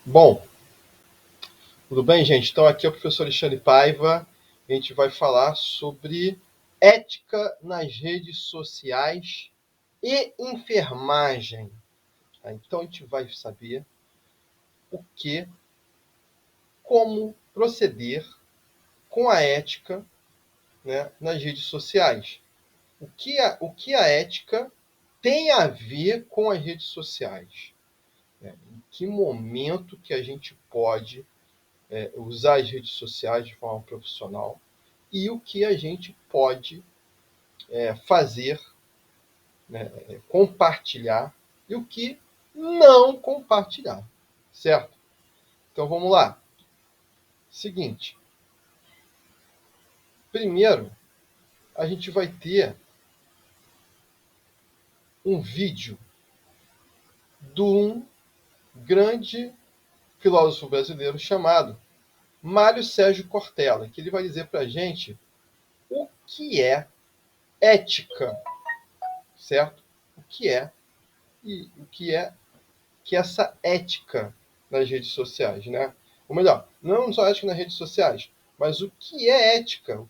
Bom, tudo bem, gente? Então, aqui é o professor Alexandre Paiva. A gente vai falar sobre ética nas redes sociais e enfermagem. Então, a gente vai saber o que, como proceder com a ética, né, nas redes sociais. O que a ética tem a ver com as redes sociais? Né? Em que momento que a gente pode usar as redes sociais de forma profissional e o que a gente pode fazer, né, compartilhar e o que não compartilhar, certo? Então vamos lá. Seguinte, primeiro a gente vai ter um vídeo de um grande filósofo brasileiro chamado Mário Sérgio Cortella, que ele vai dizer para a gente o que é ética, certo? O que é e o que essa ética nas redes sociais, né? Ou melhor, não só ética nas redes sociais, mas o que é ética? O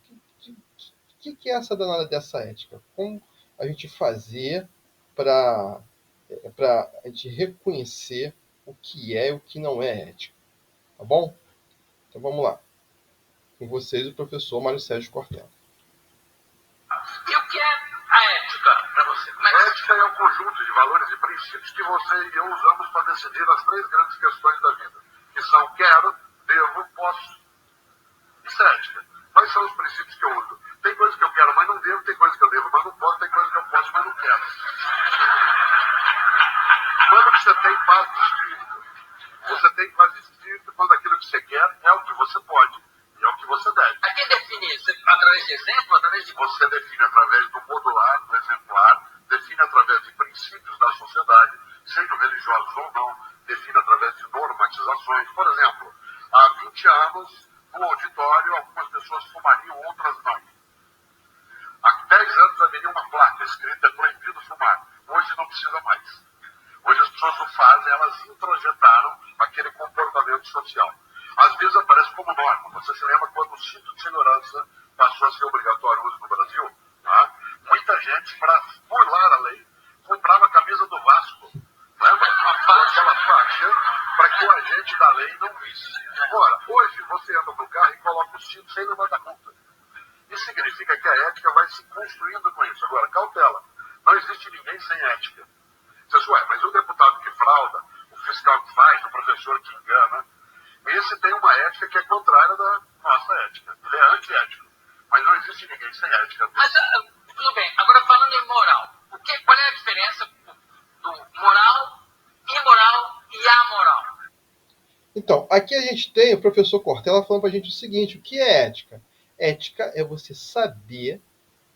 que é essa danada dessa ética? Como a gente fazer para a gente reconhecer o que é e o que não é ética, tá bom? Então vamos lá. Com vocês, o professor Mário Sérgio Cortella. E o que é a ética para você? Como é que... A ética é um conjunto de valores e princípios que você e eu usamos para decidir as três grandes questões da vida, que são quero, devo, posso. Isso é ética. Quais são os princípios que eu uso? Tem coisa que eu quero, mas não devo, tem coisa que eu devo, mas não posso, tem coisa que eu posso, mas não quero. Quando você tem paz de espírito, você tem paz de espírito quando aquilo que você quer é o que você pode e é o que você deve. A quem define isso? Através de exemplo? Através de... Você define através do modular, do exemplar, define através de princípios da sociedade, sejam religiosos ou não, define através de normatizações. Por exemplo, há 20 anos, no auditório, algumas pessoas fumariam, outras não. Há 10 anos haveria uma placa escrita: é proibido fumar. Hoje não precisa mais. Hoje as pessoas o fazem, elas introjetaram aquele comportamento social. Às vezes aparece como norma. Você se lembra quando o cinto de segurança passou a ser obrigatório uso no Brasil? Tá? Muita gente, para burlar a lei, comprava a camisa do Vasco. Lembra? Aquela faixa para que o agente da lei não visse. Ora, hoje você entra no carro e coloca o cinto sem levantar multa. Isso significa que a ética vai se construindo com isso. Agora, cautela. Não existe ninguém sem ética. Você diz, ué, mas o deputado que frauda, o fiscal que faz, o professor que engana, esse tem uma ética que é contrária da nossa ética. Ele é antiético. Mas não existe ninguém sem ética. Mas, tudo bem. Agora, falando em moral, qual é a diferença do moral, imoral e amoral? Então, aqui a gente tem o professor Cortella falando para a gente o seguinte: o que é ética? Ética é você saber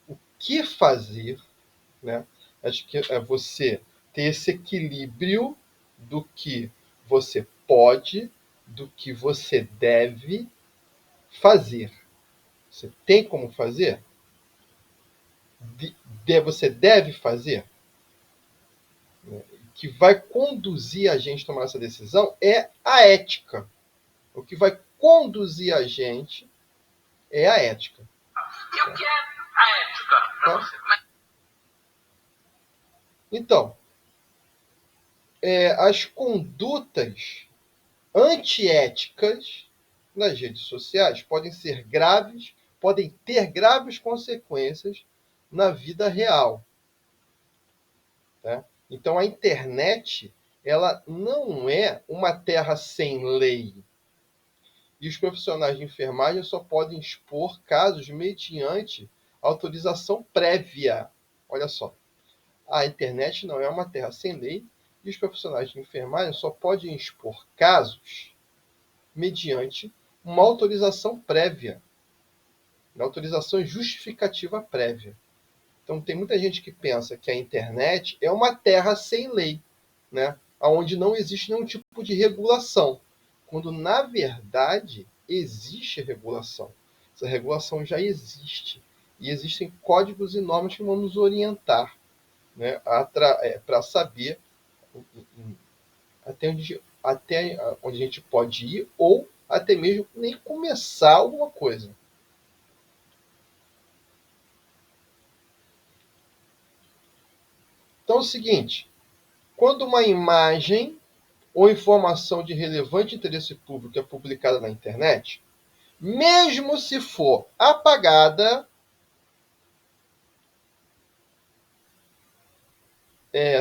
o que fazer, né? Acho que é você ter esse equilíbrio do que você pode, do que você deve fazer. Você tem como fazer? Você deve fazer? O que vai conduzir a gente a tomar essa decisão é a ética. O que vai conduzir a gente é a ética. E o que é a ética para você? Então, as condutas antiéticas nas redes sociais podem ser graves, podem ter graves consequências na vida real. Tá? Então, a internet, ela não é uma terra sem lei. E os profissionais de enfermagem só podem expor casos mediante autorização prévia. Olha só, a internet não é uma terra sem lei e os profissionais de enfermagem só podem expor casos mediante uma autorização prévia, uma autorização justificativa prévia. Então, tem muita gente que pensa que a internet é uma terra sem lei, né? Onde não existe nenhum tipo de regulação, quando, na verdade, existe regulação. Essa regulação já existe. E existem códigos e normas que vão nos orientar, né, para saber até onde até onde a gente pode ir, ou até mesmo nem começar alguma coisa. Então é o seguinte, quando uma imagem ou informação de relevante interesse público é publicada na internet, mesmo se for apagada,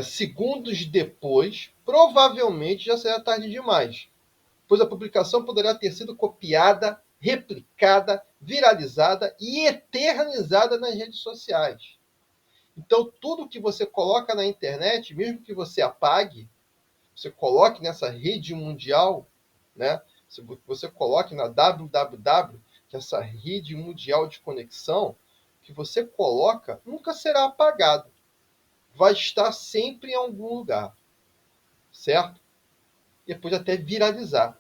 segundos depois, provavelmente já será tarde demais, pois a publicação poderá ter sido copiada, replicada, viralizada e eternizada nas redes sociais. Então, tudo que você coloca na internet, mesmo que você apague, você coloque nessa rede mundial, né? Você coloque na www, que é essa rede mundial de conexão, que você coloca nunca será apagado. Vai estar sempre em algum lugar, certo? E depois até viralizar.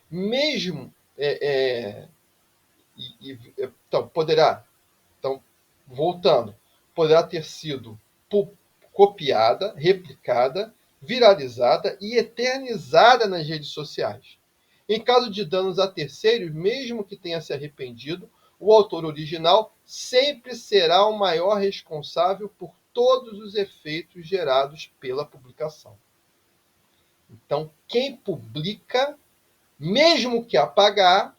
Mesmo então, então, voltando, poderá ter sido copiada, replicada, viralizada e eternizada nas redes sociais. Em caso de danos a terceiros, mesmo que tenha se arrependido, o autor original sempre será o maior responsável por todos os efeitos gerados pela publicação. Então, quem publica, mesmo que apagar,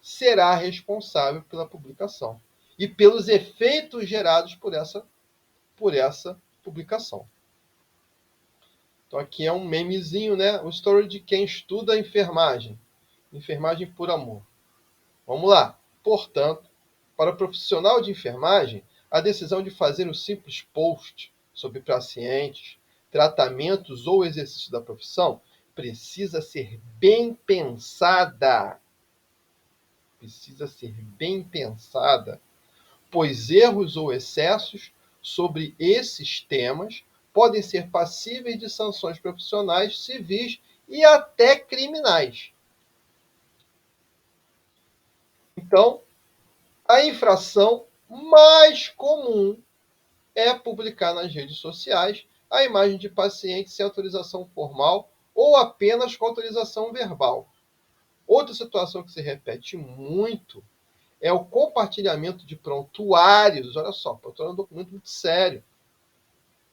será responsável pela publicação e pelos efeitos gerados por essa publicação. Então aqui é um memezinho, né? O story de quem estuda a enfermagem. Enfermagem por amor. Vamos lá. Portanto, para o profissional de enfermagem, a decisão de fazer um simples post sobre pacientes, tratamentos ou exercício da profissão precisa ser bem pensada. Precisa ser bem pensada, pois erros ou excessos sobre esses temas podem ser passíveis de sanções profissionais, civis e até criminais. Então, a infração mais comum é publicar nas redes sociais a imagem de paciente sem autorização formal ou apenas com autorização verbal. Outra situação que se repete muito é o compartilhamento de prontuários. Olha só, prontuário é um documento muito sério,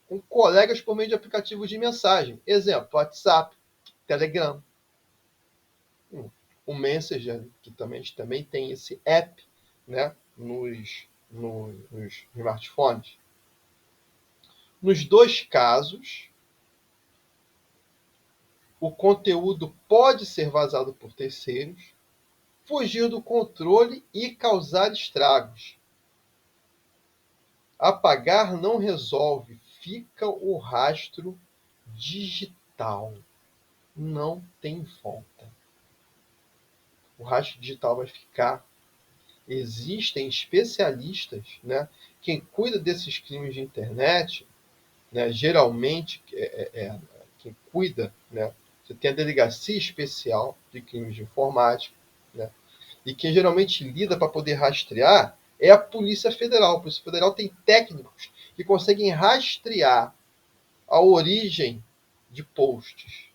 com colegas por meio de aplicativos de mensagem. Exemplo, WhatsApp, Telegram. O Messenger, que também tem esse app, né, nos smartphones. Nos dois casos, o conteúdo pode ser vazado por terceiros, fugir do controle e causar estragos. Apagar não resolve, fica o rastro digital. Não tem volta. O rastro digital vai ficar. Existem especialistas, né? Quem cuida desses crimes de internet, né, geralmente, quem cuida, né? Você tem a Delegacia Especial de Crimes de Informática, né? E quem geralmente lida para poder rastrear é a Polícia Federal. A Polícia Federal tem técnicos que conseguem rastrear a origem de posts.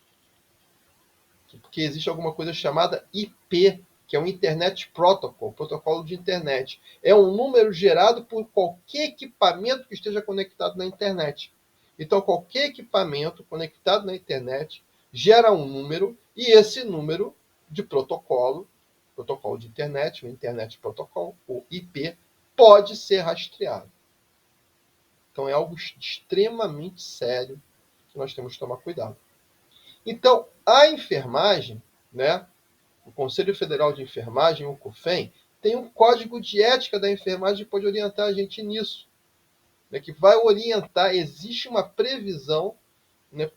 Porque existe alguma coisa chamada IP, que é o Internet Protocol, protocolo de internet. É um número gerado por qualquer equipamento que esteja conectado na internet. Então, qualquer equipamento conectado na internet gera um número, e esse número de protocolo de internet, o Internet Protocol, o IP, pode ser rastreado. Então, é algo extremamente sério que nós temos que tomar cuidado. Então, a enfermagem, né, o Conselho Federal de Enfermagem, o COFEN, tem um código de ética da enfermagem que pode orientar a gente nisso, né, que vai orientar, existe uma previsão, né,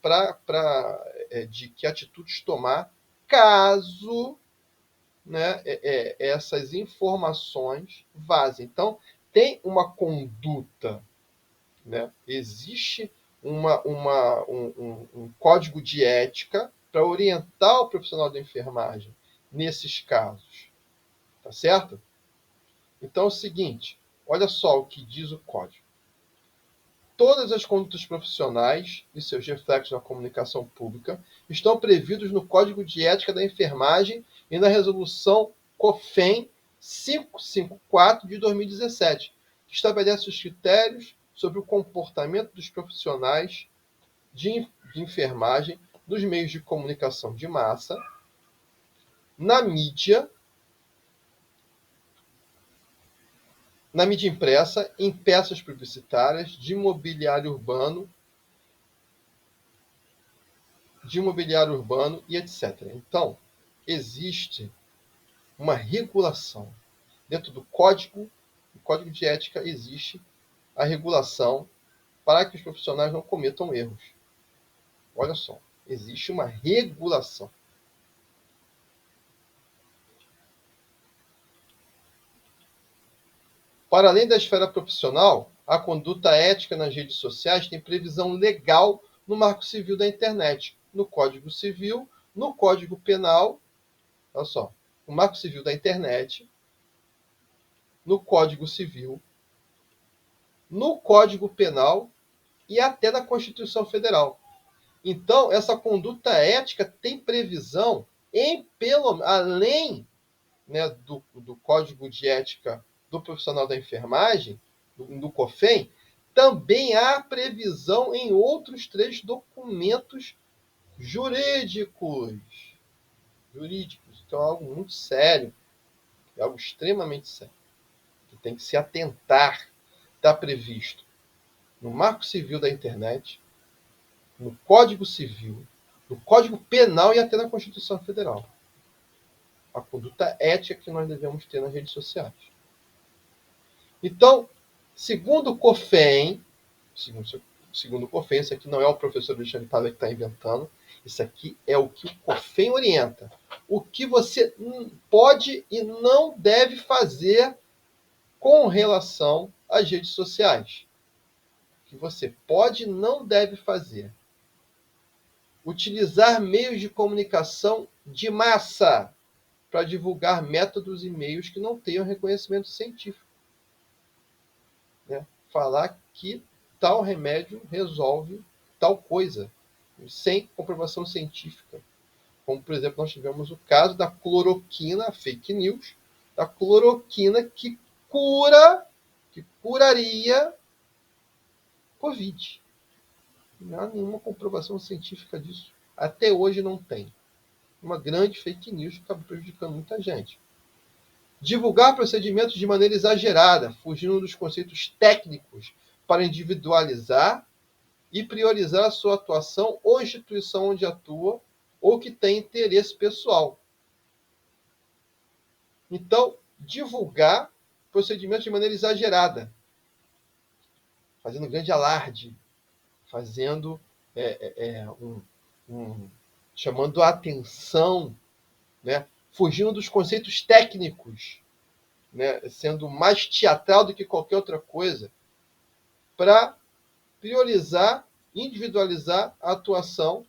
de que atitudes tomar caso, né, essas informações vazem. Então, tem uma conduta, né, existe um código de ética para orientar o profissional da enfermagem nesses casos. Tá certo? Então é o seguinte, olha só o que diz o código. todas as condutas profissionais e seus reflexos na comunicação pública estão previstos no Código de Ética da Enfermagem e na Resolução COFEN 554 de 2017, que estabelece os critérios sobre o comportamento dos profissionais de enfermagem nos meios de comunicação de massa, na mídia impressa, em peças publicitárias, de mobiliário urbano e etc. Então, existe uma regulação. Dentro do Código de Ética existe a regulação para que os profissionais não cometam erros. Olha só, existe uma regulação. Para além da esfera profissional, a conduta ética nas redes sociais tem previsão legal no Marco Civil da Internet, no Código Civil, no Código Penal, olha só, no Marco Civil da Internet, no Código Civil, no Código Penal e até na Constituição Federal. Então, essa conduta ética tem previsão além, né, do Código de Ética do profissional da enfermagem, do COFEN, também há previsão em outros 3 documentos jurídicos. Então é algo muito sério, é algo extremamente sério, que tem que se atentar. Está previsto no Marco Civil da Internet, no Código Civil, no Código Penal e até na Constituição Federal. A conduta ética que nós devemos ter nas redes sociais. Então, segundo o COFEN, isso aqui não é o professor Alexandre Pádua que está inventando, isso aqui é o que o COFEN orienta. O que você pode e não deve fazer com relação às redes sociais. O que você pode e não deve fazer. Utilizar meios de comunicação de massa para divulgar métodos e meios que não tenham reconhecimento científico. Né? Falar que tal remédio resolve tal coisa, sem comprovação científica. Como, por exemplo, nós tivemos o caso da cloroquina, a fake news, da cloroquina que curaria Covid. Não há nenhuma comprovação científica disso. Até hoje não tem. Uma grande fake news que acaba prejudicando muita gente. Divulgar procedimentos de maneira exagerada, fugindo dos conceitos técnicos para individualizar e priorizar a sua atuação ou instituição onde atua ou que tem interesse pessoal. Então, divulgar procedimentos de maneira exagerada, fazendo grande alarde, fazendo chamando a atenção, né? Fugindo dos conceitos técnicos, né? Sendo mais teatral do que qualquer outra coisa, para priorizar, individualizar a atuação,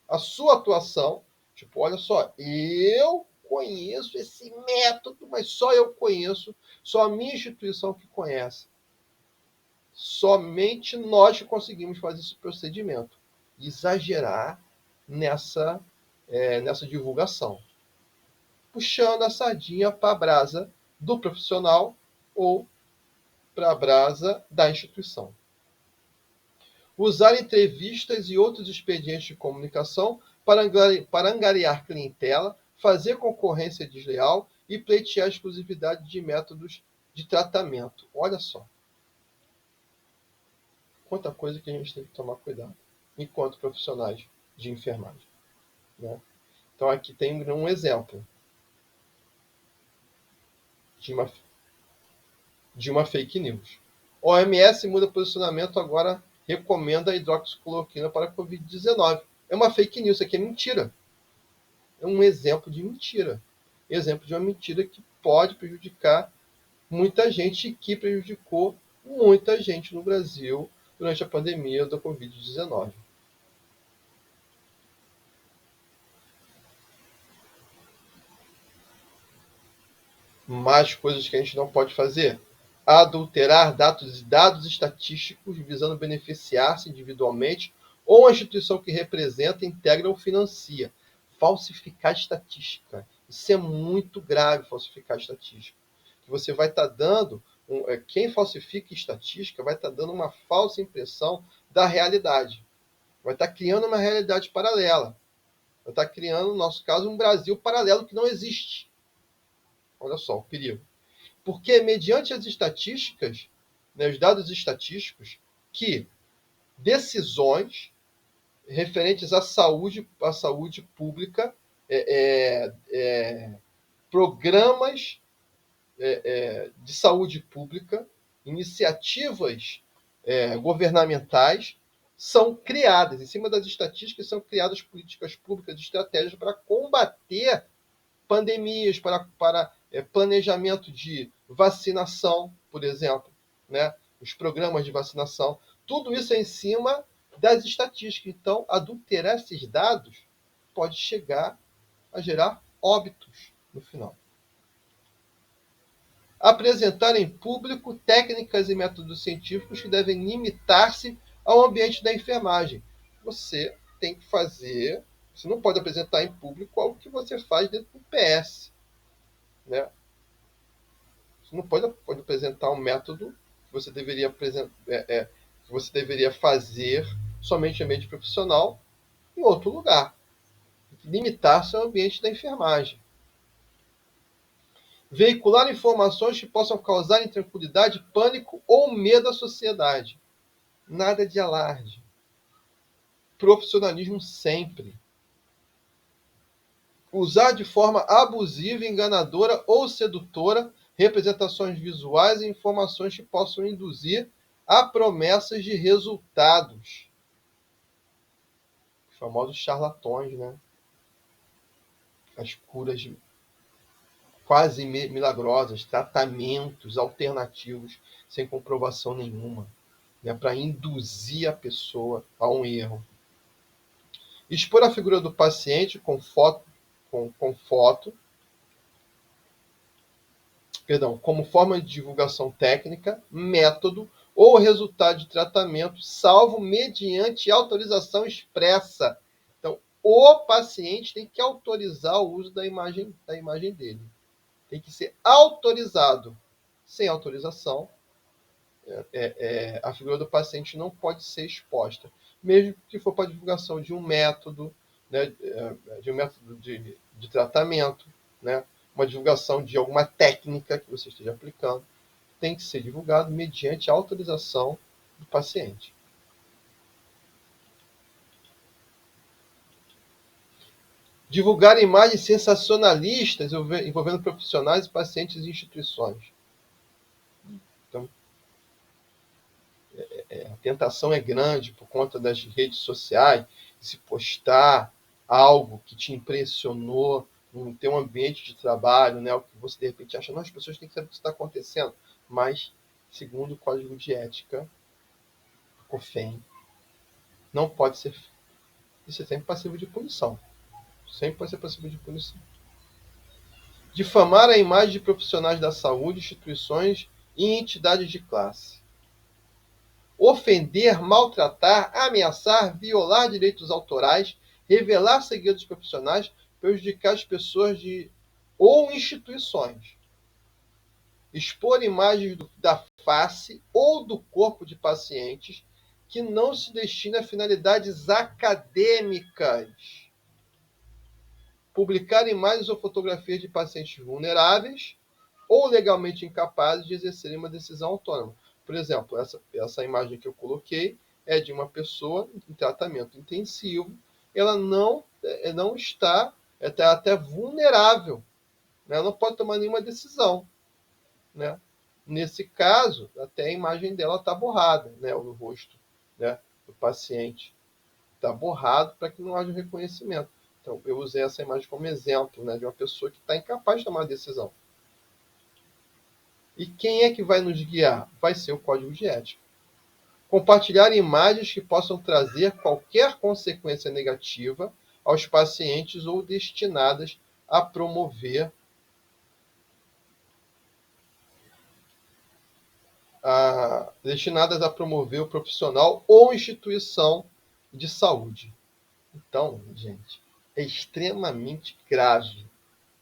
a sua atuação. Tipo, olha só, eu conheço esse método, mas só eu conheço, só a minha instituição que conhece. Somente nós conseguimos fazer esse procedimento. Exagerar nessa divulgação. Puxando a sardinha para a brasa do profissional ou para a brasa da instituição. Usar entrevistas e outros expedientes de comunicação para angariar clientela, fazer concorrência desleal e pleitear exclusividade de métodos de tratamento. Olha só. Quanta coisa que a gente tem que tomar cuidado enquanto profissionais de enfermagem. Né? Então aqui tem um exemplo de uma fake news. O OMS muda posicionamento, agora recomenda a hidroxicloroquina para a Covid-19. É uma fake news, isso aqui é mentira. É um exemplo de mentira. Exemplo de uma mentira que pode prejudicar muita gente e que prejudicou muita gente no Brasil durante a pandemia da Covid-19. Mais coisas que a gente não pode fazer. adulterar dados estatísticos visando beneficiar-se individualmente ou a instituição que representa, integra ou financia. Falsificar estatística. Isso é muito grave, falsificar estatística. Você vai estar dando, quem falsifica estatística vai estar dando uma falsa impressão da realidade. Vai estar criando uma realidade paralela. Vai estar criando, no nosso caso, um Brasil paralelo que não existe. Olha só o perigo. Porque, mediante as estatísticas, né, os dados estatísticos, que decisões referentes à saúde pública, programas de saúde pública, iniciativas governamentais são criadas, em cima das estatísticas são criadas políticas públicas, estratégias para combater pandemias, para planejamento de vacinação, por exemplo, né? Os programas de vacinação, tudo isso é em cima das estatísticas. Então, adulterar esses dados pode chegar a gerar óbitos no final. Apresentar em público técnicas e métodos científicos que devem limitar-se ao ambiente da enfermagem. Você tem que fazer, você não pode apresentar em público algo que você faz dentro do PS. Né? Você não pode apresentar um método que você deveria que você deveria fazer somente em ambiente profissional em outro lugar. Limitar-se ao ambiente da enfermagem. Veicular informações que possam causar intranquilidade, pânico ou medo à sociedade. Nada de alarde. Profissionalismo sempre. Usar de forma abusiva, enganadora ou sedutora representações visuais e informações que possam induzir a promessas de resultados. Os famosos charlatões, né? As curas quase milagrosas, tratamentos alternativos sem comprovação nenhuma, né? Para induzir a pessoa a um erro. Expor a figura do paciente com foto, como forma de divulgação técnica, método ou resultado de tratamento, salvo mediante autorização expressa. Então, o paciente tem que autorizar o uso da imagem dele. Tem que ser autorizado. Sem autorização, a figura do paciente não pode ser exposta. Mesmo que for para a divulgação de um método, né, de um método de tratamento, né, uma divulgação de alguma técnica que você esteja aplicando, tem que ser divulgado mediante a autorização do paciente. Divulgar imagens sensacionalistas envolvendo profissionais, pacientes e instituições. Então, a tentação é grande por conta das redes sociais, se postar algo que te impressionou, ter um ambiente de trabalho, né, o que você de repente acha, não, as pessoas têm que saber o que está acontecendo, mas, segundo o Código de Ética, COFEM, não pode ser. Isso é sempre passivo de punição. Sempre pode ser passivo de punição. Difamar a imagem de profissionais da saúde, instituições e entidades de classe. Ofender, maltratar, ameaçar, violar direitos autorais, revelar segredos profissionais, prejudicar as pessoas ou instituições. Expor imagens da face ou do corpo de pacientes que não se destinam a finalidades acadêmicas. Publicar imagens ou fotografias de pacientes vulneráveis ou legalmente incapazes de exercerem uma decisão autônoma. Por exemplo, essa imagem que eu coloquei é de uma pessoa em tratamento intensivo. Ela não está até vulnerável. Né? Ela não pode tomar nenhuma decisão. Né? Nesse caso, até a imagem dela está borrada, né? O rosto, né, do paciente está borrado para que não haja reconhecimento. Então, eu usei essa imagem como exemplo, né, de uma pessoa que está incapaz de tomar uma decisão. E quem é que vai nos guiar? Vai ser o Código de Ética. Compartilhar imagens que possam trazer qualquer consequência negativa aos pacientes ou destinadas a promover destinadas a promover o profissional ou instituição de saúde. Então, gente, é extremamente grave,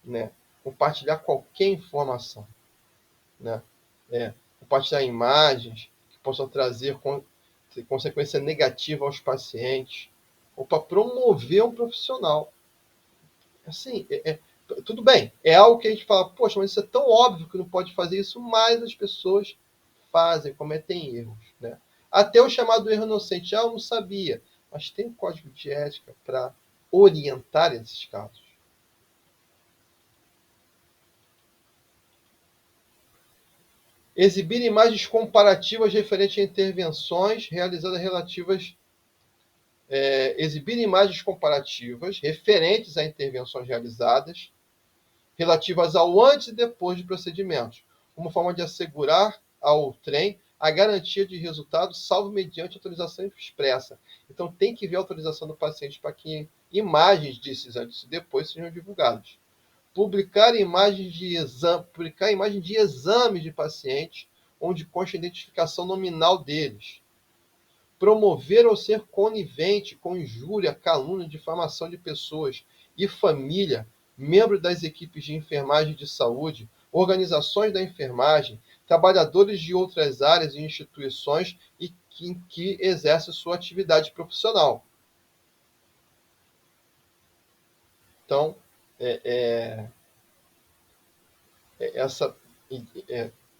né, compartilhar qualquer informação, né, compartilhar imagens que possam trazer consequência negativa aos pacientes, ou para promover um profissional. Assim, tudo bem, é algo que a gente fala, poxa, mas isso é tão óbvio que não pode fazer isso, mas as pessoas fazem, cometem erros, né? Até o chamado erro inocente, eu não sabia, mas tem um código de ética para orientar esses casos. Exibir imagens comparativas referentes a intervenções realizadas relativas. Exibir imagens comparativas referentes a intervenções realizadas relativas ao antes e depois de procedimentos, como forma de assegurar ao trem a garantia de resultado, salvo mediante autorização expressa. Então, tem que ver a autorização do paciente para que imagens desses antes e depois sejam divulgadas. Publicar imagens de exames de pacientes, onde consta a identificação nominal deles. Promover ou ser conivente com injúria, calúnia, difamação de pessoas e família, membros das equipes de enfermagem e de saúde, organizações da enfermagem, trabalhadores de outras áreas e instituições e que exercem sua atividade profissional. Então, essa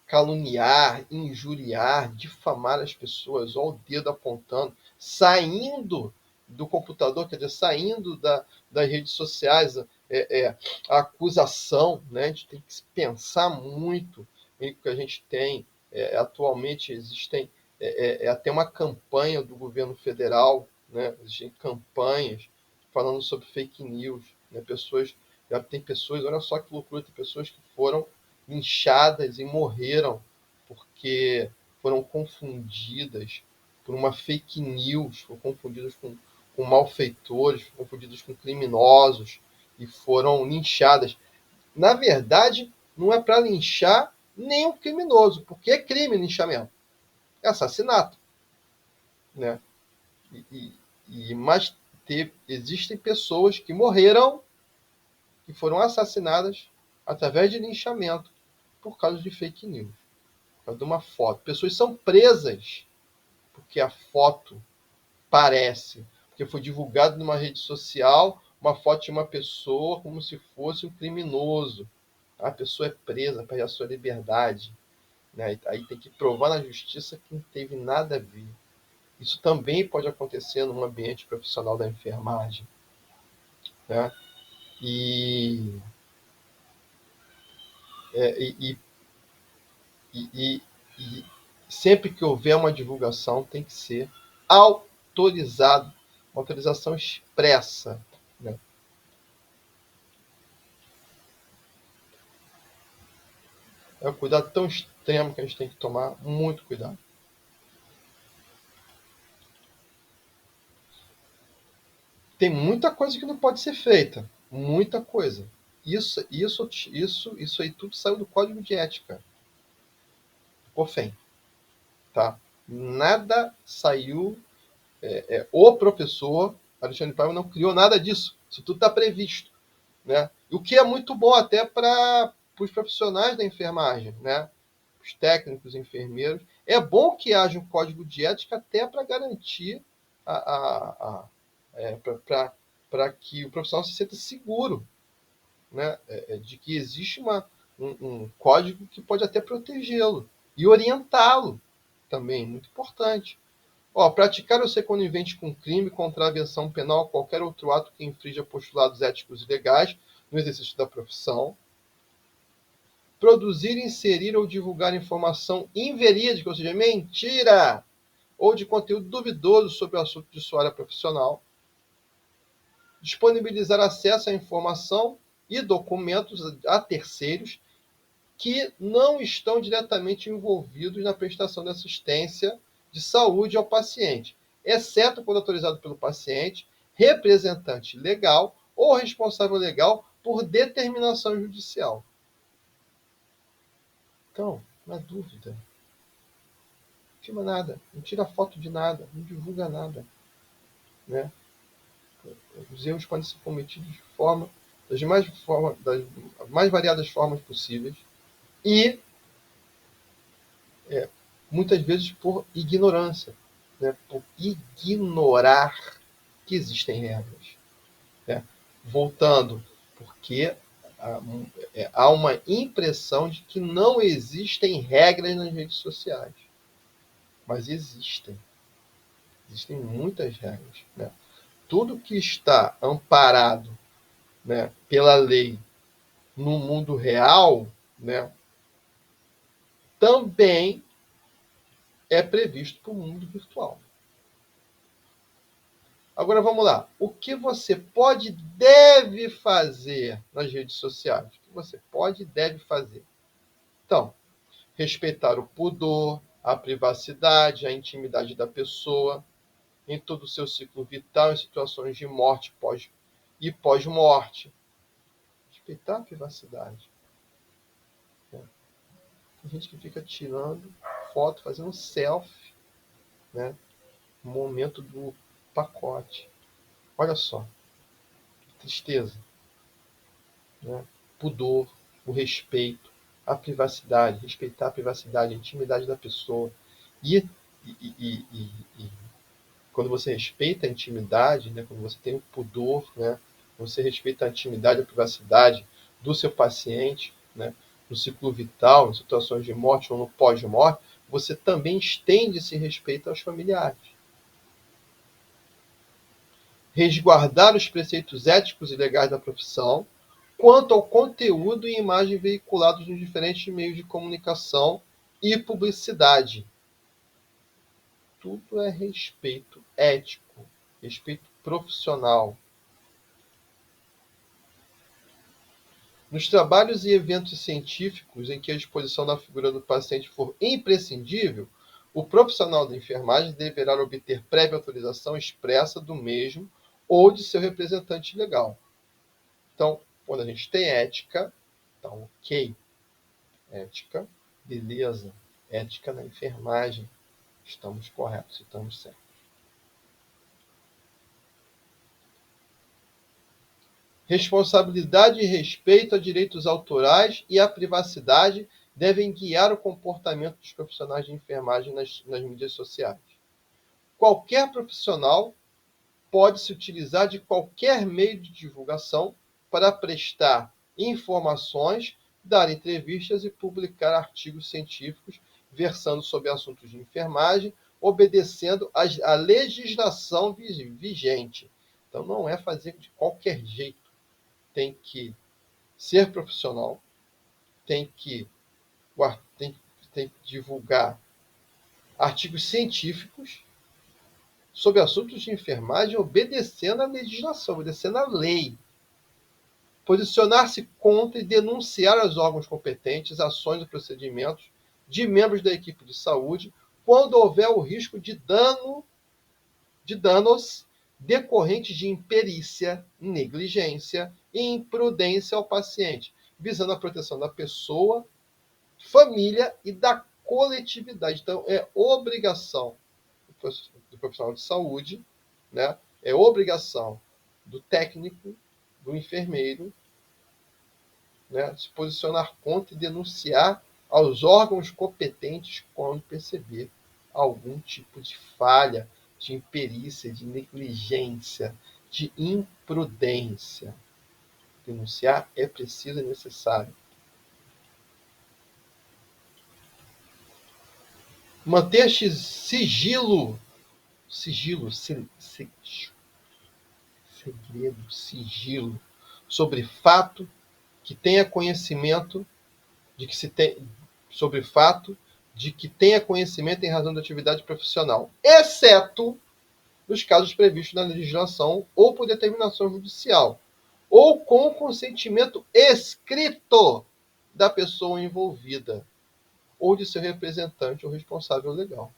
caluniar, injuriar, difamar as pessoas, ou o dedo apontando, saindo do computador, quer dizer, saindo das redes sociais, a acusação, né? A gente tem que pensar muito em que a gente tem. Atualmente existem até uma campanha do governo federal, né? Existem campanhas falando sobre fake news, né? Tem pessoas, olha só que loucura, tem pessoas que foram linchadas e morreram porque foram confundidas por uma fake news, foram confundidas com malfeitores, foram confundidas com criminosos e foram linchadas. Na verdade, não é para linchar nenhum criminoso, porque é crime linchamento, é assassinato, né? Mas existem pessoas que morreram, que foram assassinadas através de linchamento por causa de fake news, por causa de uma foto. Pessoas são presas porque a foto parece, porque foi divulgado numa rede social uma foto de uma pessoa como se fosse um criminoso. A pessoa é presa, perde a sua liberdade, né? Aí tem que provar na justiça que não teve nada a ver. Isso também pode acontecer no ambiente profissional da enfermagem, né? E sempre que houver uma divulgação tem que ser autorizado, uma autorização expressa, né? É um cuidado tão extremo que a gente tem que tomar, muito cuidado. Tem muita coisa que não pode ser feita, muita coisa. Isso aí tudo saiu do Código de Ética, COFEM, tá? Nada saiu. O professor Alexandre Paiva não criou nada disso. Isso tudo está previsto, né? O que é muito bom até para os profissionais da enfermagem, né? Os técnicos, enfermeiros. É bom que haja um código de ética até para garantir para que o profissional se sinta seguro, né? De que existe um código que pode até protegê-lo e orientá-lo também, muito importante. Praticar ou ser conivente com crime, contravenção penal ou qualquer outro ato que infrinja postulados éticos e legais no exercício da profissão. Produzir, inserir ou divulgar informação inverídica, ou seja, mentira, ou de conteúdo duvidoso sobre o assunto de sua área profissional. Disponibilizar acesso à informação e documentos a terceiros que não estão diretamente envolvidos na prestação de assistência de saúde ao paciente, exceto quando autorizado pelo paciente, representante legal ou responsável legal por determinação judicial. Então, na dúvida, filma nada, não tira foto de nada, não divulga nada, né? Os erros podem ser cometidos das mais variadas formas possíveis e muitas vezes por ignorância, né? Por ignorar que existem regras, né? Voltando, porque há uma impressão de que não existem regras nas redes sociais, mas existem muitas regras, né? Tudo que está amparado, né, pela lei no mundo real, né, também é previsto para o mundo virtual. Agora vamos lá. O que você pode e deve fazer nas redes sociais? O que você pode e deve fazer? Então, respeitar o pudor, a privacidade, a intimidade da pessoa em todo o seu ciclo vital, em situações de morte e pós-morte. Respeitar a privacidade. Tem gente que fica tirando foto, fazendo selfie, né, no momento do pacote. Olha só, que tristeza, né? Pudor, o respeito, a privacidade, respeitar a privacidade, a intimidade da pessoa. E, e, e, e, e quando você respeita a intimidade, né, quando você tem o pudor, né, você respeita a intimidade, a privacidade do seu paciente, né, no ciclo vital, em situações de morte ou no pós-morte, você também estende esse respeito aos familiares. Resguardar os preceitos éticos e legais da profissão quanto ao conteúdo e imagem veiculados nos diferentes meios de comunicação e publicidade. Tudo é respeito ético, respeito profissional. Nos trabalhos e eventos científicos em que a exposição da figura do paciente for imprescindível, o profissional da enfermagem deverá obter prévia autorização expressa do mesmo ou de seu representante legal. Então, quando a gente tem ética, tá ok. Ética, beleza. Ética na enfermagem, estamos corretos, estamos certos. Responsabilidade e respeito a direitos autorais e à privacidade devem guiar o comportamento dos profissionais de enfermagem nas mídias sociais. Qualquer profissional pode se utilizar de qualquer meio de divulgação para prestar informações, dar entrevistas e publicar artigos científicos versando sobre assuntos de enfermagem, obedecendo à legislação vigente. Então, não é fazer de qualquer jeito. Tem que ser profissional, tem que divulgar artigos científicos sobre assuntos de enfermagem, obedecendo à legislação, obedecendo à lei. Posicionar-se contra e denunciar aos órgãos competentes ações e procedimentos de membros da equipe de saúde quando houver o risco de danos decorrentes de imperícia, negligência e imprudência ao paciente, visando a proteção da pessoa, família e da coletividade. Então, é obrigação do profissional de saúde, né? É obrigação do técnico, do enfermeiro, né, se posicionar contra e denunciar aos órgãos competentes quando perceber algum tipo de falha, de imperícia, de negligência, de imprudência. Denunciar é preciso e necessário. Manter sigilo, segredo, sigilo, sobre fato que tenha conhecimento sobre fato de que tenha conhecimento em razão da atividade profissional, exceto nos casos previstos na legislação ou por determinação judicial, ou com consentimento escrito da pessoa envolvida, ou de seu representante ou responsável legal.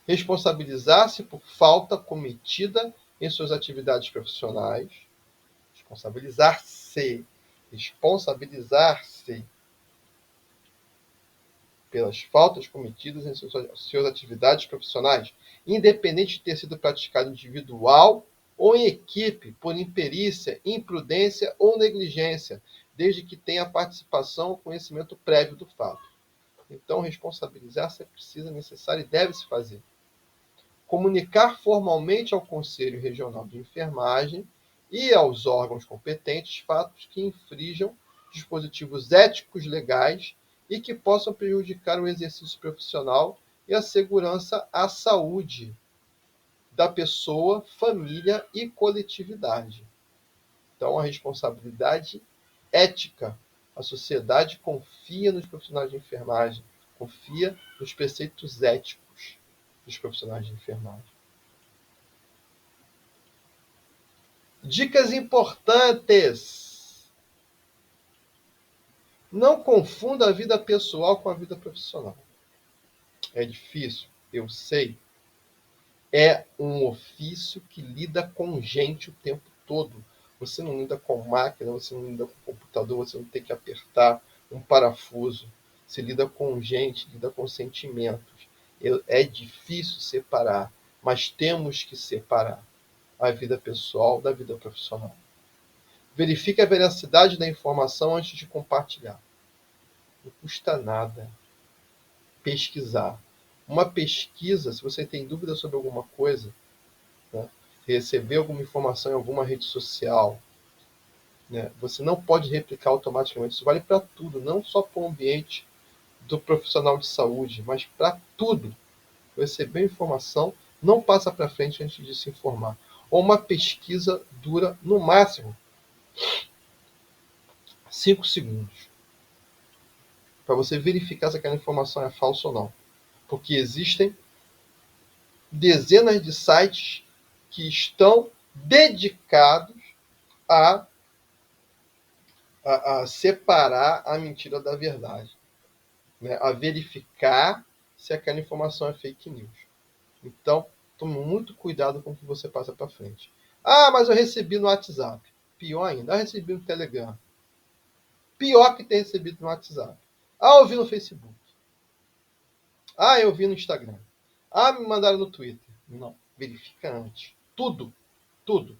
Responsabilizar-se por falta cometida em suas atividades profissionais. Responsabilizar-se. pelas faltas cometidas em suas atividades profissionais, independente de ter sido praticado individual ou em equipe, por imperícia, imprudência ou negligência, desde que tenha participação ou conhecimento prévio do fato. Então, responsabilizar-se é preciso, necessário e deve-se fazer. Comunicar formalmente ao Conselho Regional de Enfermagem e aos órgãos competentes fatos que infringam dispositivos éticos legais e que possam prejudicar o exercício profissional e a segurança à saúde da pessoa, família e coletividade. Então, a responsabilidade ética. A sociedade confia nos profissionais de enfermagem, confia nos preceitos éticos dos profissionais de enfermagem. Dicas importantes. Não confunda a vida pessoal com a vida profissional. É difícil, eu sei. É um ofício que lida com gente o tempo todo. Você não lida com máquina, você não lida com computador, você não tem que apertar um parafuso. Você lida com gente, lida com sentimentos. É difícil separar, mas temos que separar a vida pessoal da vida profissional. Verifique a veracidade da informação antes de compartilhar. Não custa nada pesquisar. Uma pesquisa, se você tem dúvida sobre alguma coisa, né, receber alguma informação em alguma rede social, né, você não pode replicar automaticamente. Isso vale para tudo, não só para o ambiente do profissional de saúde, mas para tudo. Receber informação, não passa para frente antes de se informar. Ou uma pesquisa dura, no máximo, 5 segundos. Para você verificar se aquela informação é falsa ou não. Porque existem dezenas de sites que estão dedicados a separar a mentira da verdade, né? A verificar se aquela informação é fake news. Então, tome muito cuidado com o que você passa para frente. Ah, mas eu recebi no WhatsApp. Pior ainda, eu recebi no Telegram. Pior que ter recebido no WhatsApp. Ah, eu vi no Facebook. Ah, eu vi no Instagram. Ah, me mandaram no Twitter. Não, verifica antes. Tudo, tudo.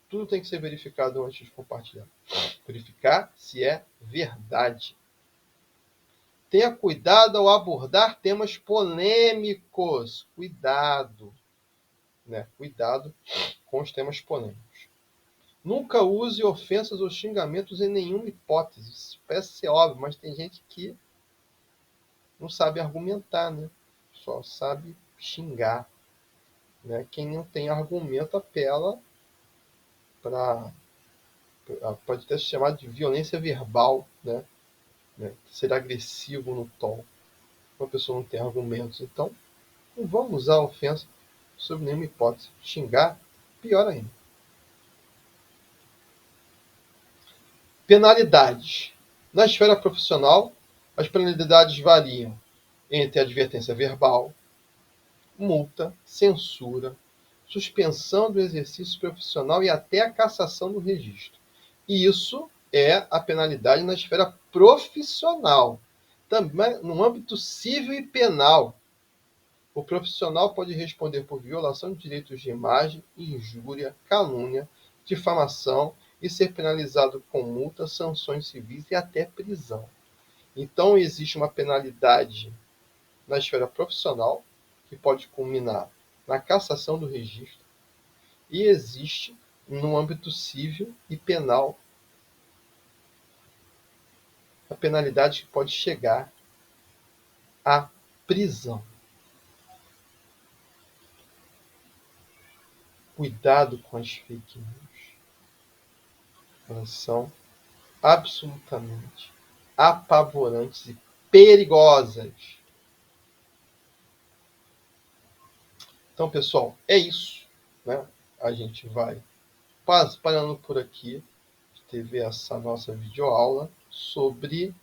Tudo tem que ser verificado antes de compartilhar. Verificar se é verdade. Tenha cuidado ao abordar temas polêmicos. Cuidado. Né? Cuidado com os temas polêmicos. Nunca use ofensas ou xingamentos em nenhuma hipótese. Isso parece ser óbvio, mas tem gente que não sabe argumentar, né? Só sabe xingar. Né? Quem não tem argumento apela para... Pode até ser chamado de violência verbal, né? Ser agressivo no tom. Uma pessoa não tem argumentos. Então, não vamos usar a ofensa sob nenhuma hipótese. Xingar, pior ainda. Penalidades. Na esfera profissional, as penalidades variam entre advertência verbal, multa, censura, suspensão do exercício profissional e até a cassação do registro. E isso é a penalidade na esfera profissional. Também no âmbito civil e penal, o profissional pode responder por violação de direitos de imagem, injúria, calúnia, difamação e ser penalizado com multa, sanções civis e até prisão. Então, existe uma penalidade na esfera profissional, que pode culminar na cassação do registro, e existe no âmbito civil e penal a penalidade que pode chegar à prisão. Cuidado com as fake news. Elas são absolutamente apavorantes e perigosas. Então, pessoal, é isso, né? A gente vai parando por aqui. Teve essa nossa videoaula sobre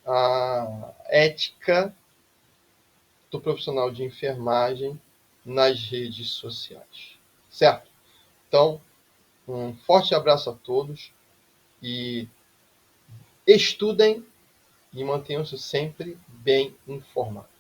a ética do profissional de enfermagem nas redes sociais. Certo? Então, um forte abraço a todos e estudem e mantenham-se sempre bem informados.